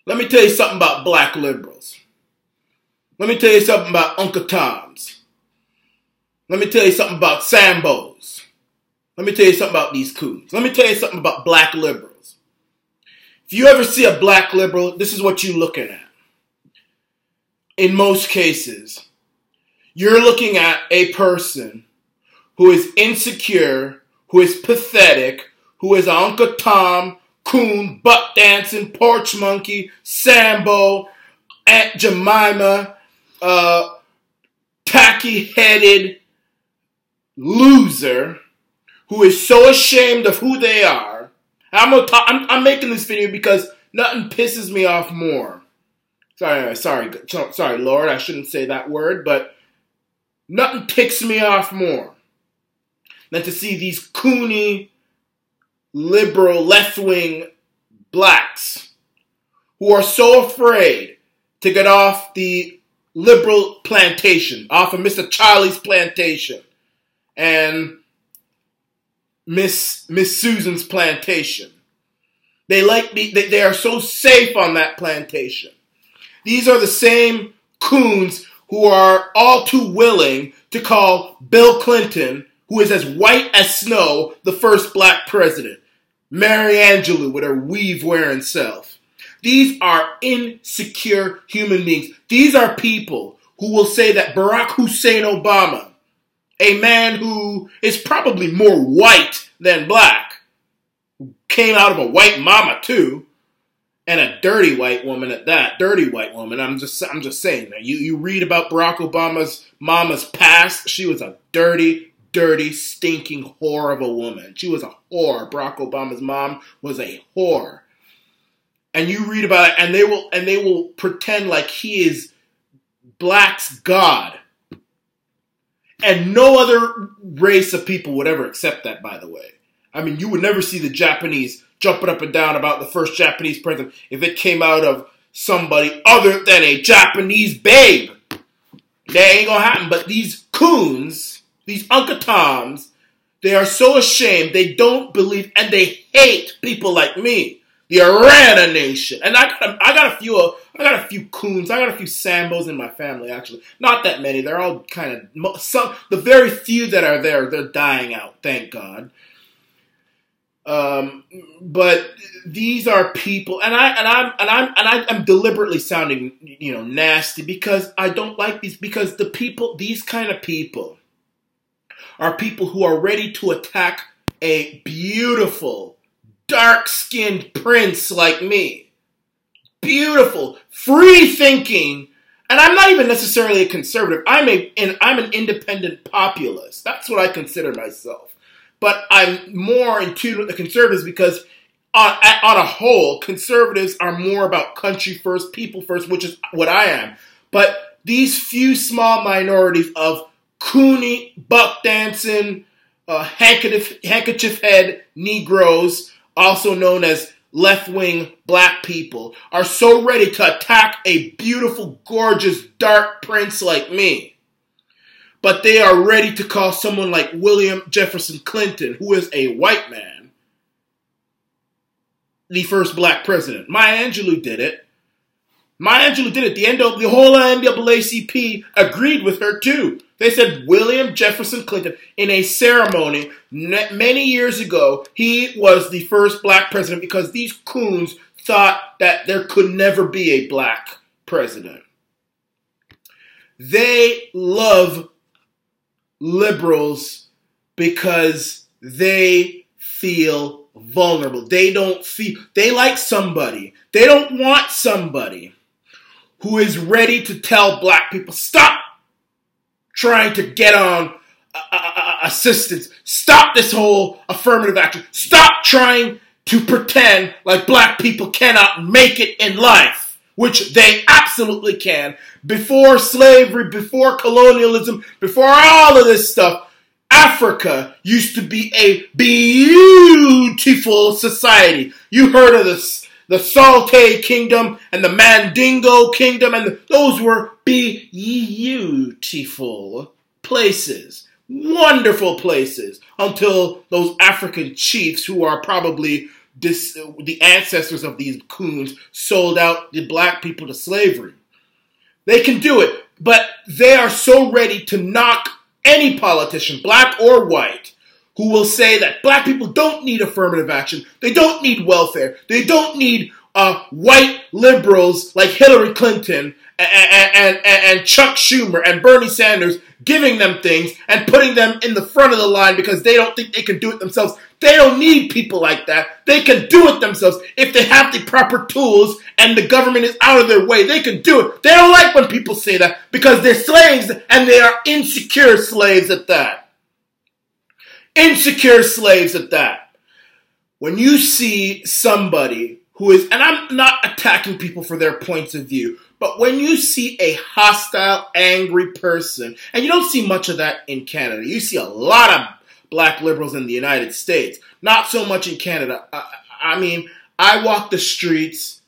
Let me tell you something about black liberals. Let me tell you something about Uncle Toms. Let me tell you something about Sambos. Let me tell you something about these coons. Let me tell you something about black liberals. If you ever see a black liberal, this is what you're looking at. In most cases, you're looking at a person who is insecure, who is pathetic, who is an Uncle Tom, coon, butt dancing, porch monkey, Sambo, Aunt Jemima, tacky-headed loser who is so ashamed of who they are. I'm making this video because nothing pisses me off more. Sorry, Lord, I shouldn't say that word, but nothing ticks me off more than to see these coony, liberal, left-wing blacks who are so afraid to get off the Liberal Plantation, off of Mr. Charlie's plantation and Miss Susan's plantation. They are so safe on that plantation. These are the same coons who are all too willing to call Bill Clinton, who is as white as snow, the first black president. Mary Angelou with her weave-wearing self. These are insecure human beings. These are people who will say that Barack Hussein Obama, a man who is probably more white than black, who came out of a white mama too, and a dirty white woman at that. Dirty white woman. I'm just saying that. You read about Barack Obama's mama's past. She was a dirty, stinking whore of a woman. She was a whore. Barack Obama's mom was a whore. And you read about it, and they will pretend like he is black's God. And no other race of people would ever accept that, by the way. I mean, you would never see the Japanese jumping up and down about the first Japanese president if it came out of somebody other than a Japanese babe. That ain't gonna happen. But these coons, these Uncle Toms, they are so ashamed, they don't believe, and they hate people like me, the Arana Nation. And I got a few coons, I got a few Sambos in my family, actually. Not that many. They're all kind of the very few that are there, they're dying out, thank God. But these are people, and I'm deliberately sounding, nasty because I don't like these, because these kind of people are people who are ready to attack a beautiful, dark-skinned prince like me. Beautiful, free-thinking, and I'm not even necessarily a conservative. I'm an independent populist. That's what I consider myself. But I'm more in tune with the conservatives because on a whole, conservatives are more about country first, people first, which is what I am. But these few small minorities of coony, buck dancing, handkerchief head Negroes, also known as left-wing black people, are so ready to attack a beautiful, gorgeous, dark prince like me. But they are ready to call someone like William Jefferson Clinton, who is a white man, the first black president. Maya Angelou did it. The whole NAACP agreed with her too. They said William Jefferson Clinton, in a ceremony many years ago, he was the first black president because these coons thought that there could never be a black president. They love liberals because they feel vulnerable. They like somebody. They don't want somebody who is ready to tell black people, stop trying to get on assistance. Stop this whole affirmative action. Stop trying to pretend like black people cannot make it in life, which they absolutely can. Before slavery, before colonialism, before all of this stuff, Africa used to be a beautiful society. You heard of this, the Salte Kingdom and the Mandingo Kingdom, and those were beautiful places. Wonderful places. Until those African chiefs, who are probably the ancestors of these coons sold out the black people to slavery. They can do it, but they are so ready to knock any politician, black or white, who will say that black people don't need affirmative action, they don't need welfare, they don't need white liberals like Hillary Clinton and Chuck Schumer and Bernie Sanders giving them things and putting them in the front of the line because they don't think they can do it themselves. They don't need people like that. They can do it themselves if they have the proper tools and the government is out of their way. They can do it. They don't like when people say that because they're slaves and they are insecure slaves at that. Insecure slaves at that. When you see somebody who is, and I'm not attacking people for their points of view, but when you see a hostile, angry person, and you don't see much of that in Canada, you see a lot of black liberals in the United States, not so much in Canada. I mean, I walk the streets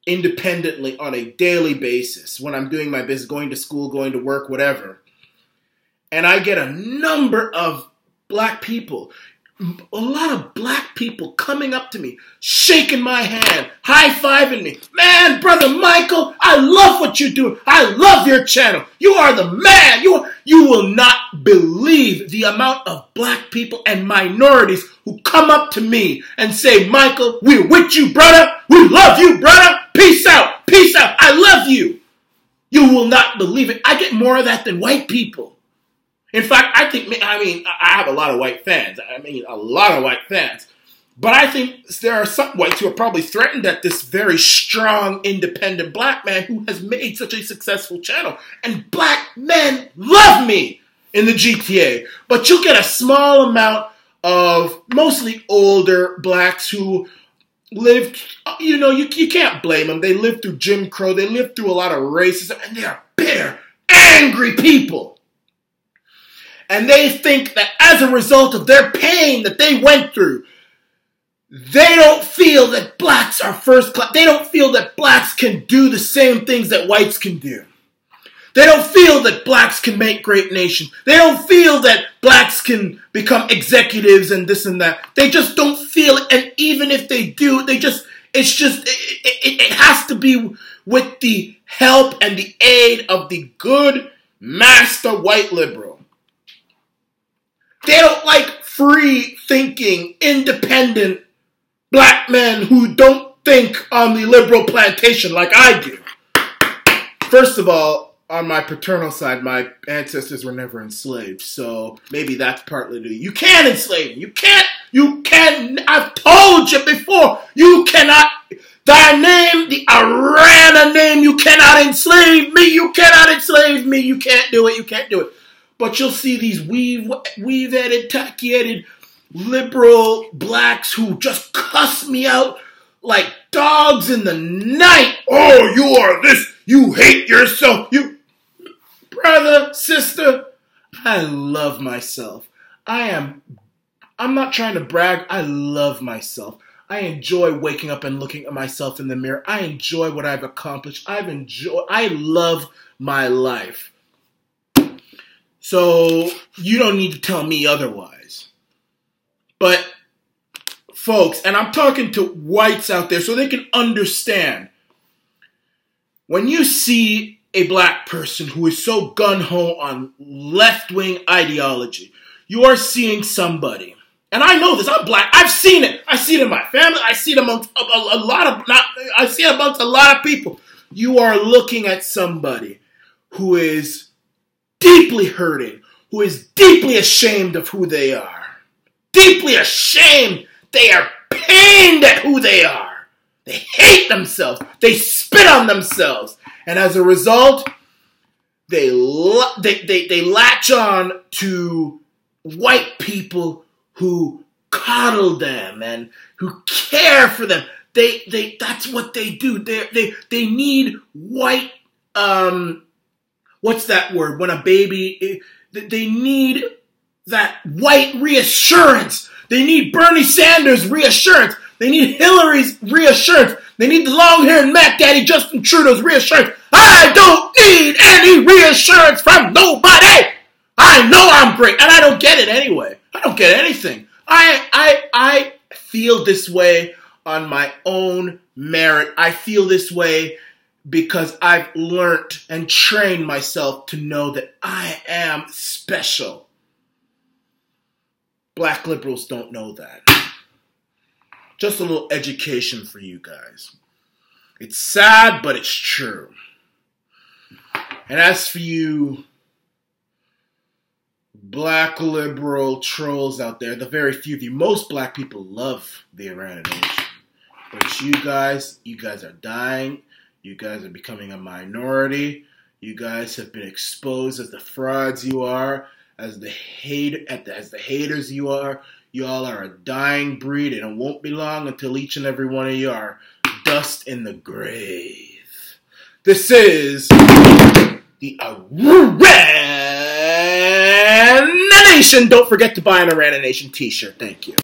independently on a daily basis when I'm doing my business, going to school, going to work, whatever, and I get a number of black people, a lot of black people coming up to me, shaking my hand, high-fiving me. Man, Brother Michael, I love what you do. I love your channel. You are the man. You will not believe the amount of black people and minorities who come up to me and say, Michael, we're with you, brother. We love you, brother. Peace out. Peace out. I love you. You will not believe it. I get more of that than white people. In fact, I have a lot of white fans. But I think there are some whites who are probably threatened at this very strong, independent black man who has made such a successful channel. And black men love me in the GTA. But you get a small amount of mostly older blacks who lived, you can't blame them. They lived through Jim Crow. They lived through a lot of racism. And they are bitter, angry people. And they think that as a result of their pain that they went through, they don't feel that blacks are first class. They don't feel that blacks can do the same things that whites can do. They don't feel that blacks can make great nations. They don't feel that blacks can become executives and this and that. They just don't feel it. And even if they do, it has to be with the help and the aid of the good master white liberal. They don't like free-thinking, independent black men who don't think on the liberal plantation like I do. First of all, on my paternal side, my ancestors were never enslaved, so maybe that's partly due. You can't enslave me. You can. I've told you before, you cannot. Thy name, the Arana name, you cannot enslave me. You cannot enslave me. You can't do it. You can't do it. But you'll see these weave-headed, tacky-headed liberal blacks who just cuss me out like dogs in the night. Oh, you are this. You hate yourself. You, brother, sister, I love myself. I'm not trying to brag. I love myself. I enjoy waking up and looking at myself in the mirror. I enjoy what I've accomplished. I love my life. So you don't need to tell me otherwise. But folks, and I'm talking to whites out there so they can understand. When you see a black person who is so gung-ho on left-wing ideology, you are seeing somebody. And I know this, I'm black. I've seen it. I see it in my family. I see it amongst a lot of people. You are looking at somebody who is deeply hurting, who is deeply ashamed of who they are. Deeply ashamed. They are pained at who they are. They hate themselves. They spit on themselves. And as a result, they latch on to white people who coddle them and who care for them. That's what they do. They need white, what's that word? When a baby, they need that white reassurance. They need Bernie Sanders' reassurance. They need Hillary's reassurance. They need the long-haired Mac Daddy Justin Trudeau's reassurance. I don't need any reassurance from nobody. I know I'm great, and I don't get it anyway. I don't get anything. I feel this way on my own merit. I feel this way because I've learned and trained myself to know that I am special. Black liberals don't know that. Just a little education for you guys. It's sad, but it's true. And as for you black liberal trolls out there, the very few of you, most black people love the Iranization. But it's you guys are dying. You guys are becoming a minority. You guys have been exposed as the frauds you are, as the haters you are. Y'all are a dying breed, and it won't be long until each and every one of you are dust in the grave. This is the Iranization. Don't forget to buy an Iranization t-shirt. Thank you.